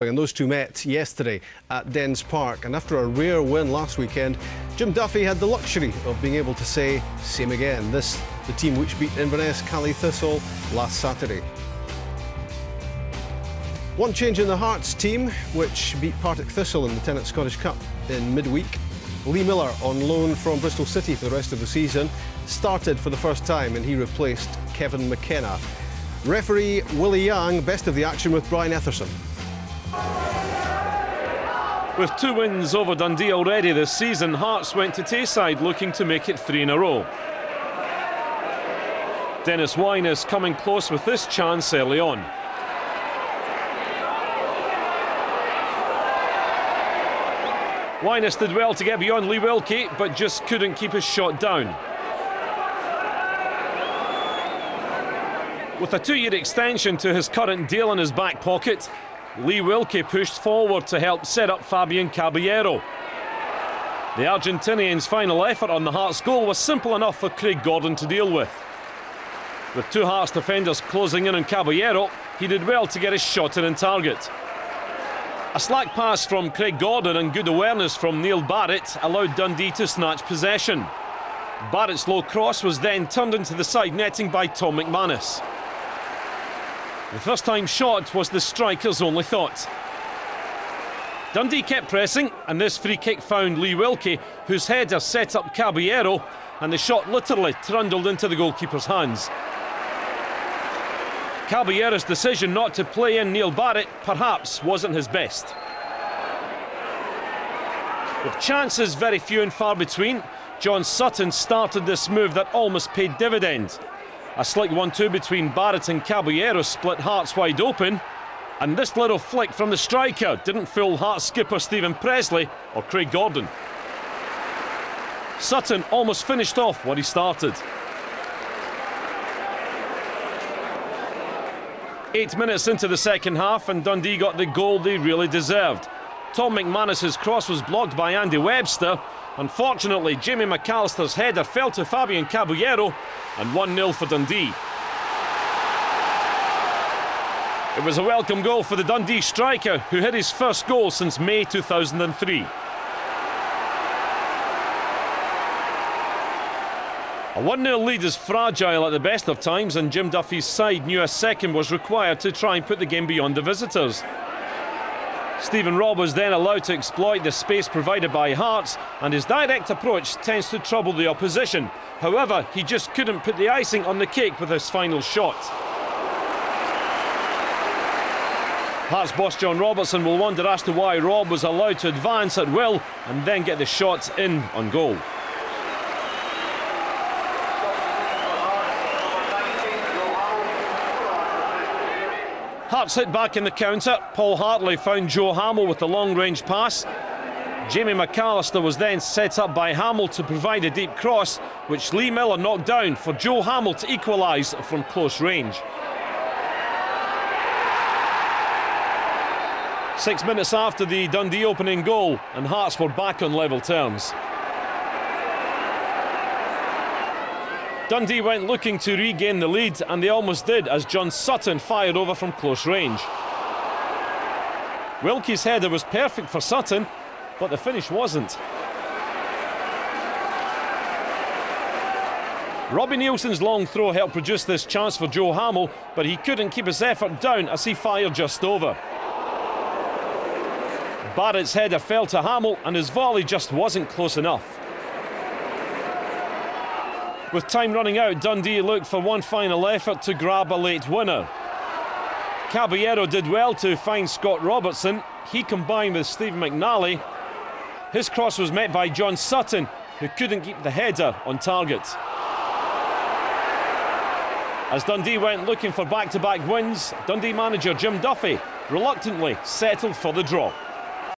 And those two met yesterday at Dens Park, and after a rare win last weekend, Jim Duffy had the luxury of being able to say same again. This the team which beat Inverness Caley Thistle last Saturday. One change in the Hearts team, which beat Partick Thistle in the Tennant Scottish Cup in midweek. Lee Miller, on loan from Bristol City for the rest of the season, started for the first time and he replaced Kevin McKenna. Referee Willie Young, best of the action with Brian Etherson. With 2 wins over Dundee already this season, Hearts went to Tayside looking to make it 3 in a row. Dennis Wine is coming close with this chance early on. Wyness did well to get beyond Lee Wilkie, but just couldn't keep his shot down. With a 2-year extension to his current deal in his back pocket, Lee Wilkie pushed forward to help set up Fabian Caballero. The Argentinian's final effort on the Hearts goal was simple enough for Craig Gordon to deal with. With 2 Hearts defenders closing in on Caballero, he did well to get his shot in target. A slack pass from Craig Gordon and good awareness from Neil Barrett allowed Dundee to snatch possession. Barrett's low cross was then turned into the side netting by Tom McManus. The first-time shot was the striker's only thought. Dundee kept pressing, and this free kick found Lee Wilkie, whose header set up Caballero, and the shot literally trundled into the goalkeeper's hands. Caballero's decision not to play in Neil Barrett perhaps wasn't his best. With chances very few and far between, John Sutton started this move that almost paid dividend. A slick 1-2 between Barrett and Caballero split Hearts wide open, and this little flick from the striker didn't fool Hearts skipper Stephen Presley or Craig Gordon. Sutton almost finished off what he started. 8 minutes into the second half and Dundee got the goal they really deserved. Tom McManus's cross was blocked by Andy Webster. Unfortunately, Jamie McAllister's header fell to Fabian Caballero, and 1-0 for Dundee. It was a welcome goal for the Dundee striker, who hit his first goal since May 2003. A 1-0 lead is fragile at the best of times, and Jim Duffy's side knew a second was required to try and put the game beyond the visitors. Stephen Robb was then allowed to exploit the space provided by Hearts, and his direct approach tends to trouble the opposition. However, he just couldn't put the icing on the cake with his final shot. Hearts boss John Robertson will wonder as to why Robb was allowed to advance at will and then get the shot in on goal. Hearts hit back in the counter. Paul Hartley found Joe Hamill with the long-range pass. Jamie McAllister was then set up by Hamill to provide a deep cross, which Lee Miller knocked down for Joe Hamill to equalise from close range. 6 minutes after the Dundee opening goal, and Hearts were back on level terms. Dundee went looking to regain the lead, and they almost did as John Sutton fired over from close range. Wilkie's header was perfect for Sutton, but the finish wasn't. Robbie Nielsen's long throw helped produce this chance for Joe Hamill, but he couldn't keep his effort down as he fired just over. Barrett's header fell to Hamill, and his volley just wasn't close enough. With time running out, Dundee looked for one final effort to grab a late winner. Caballero did well to find Scott Robertson. He combined with Steve McNally. His cross was met by John Sutton, who couldn't keep the header on target. As Dundee went looking for back-to-back wins, Dundee manager Jim Duffy reluctantly settled for the draw.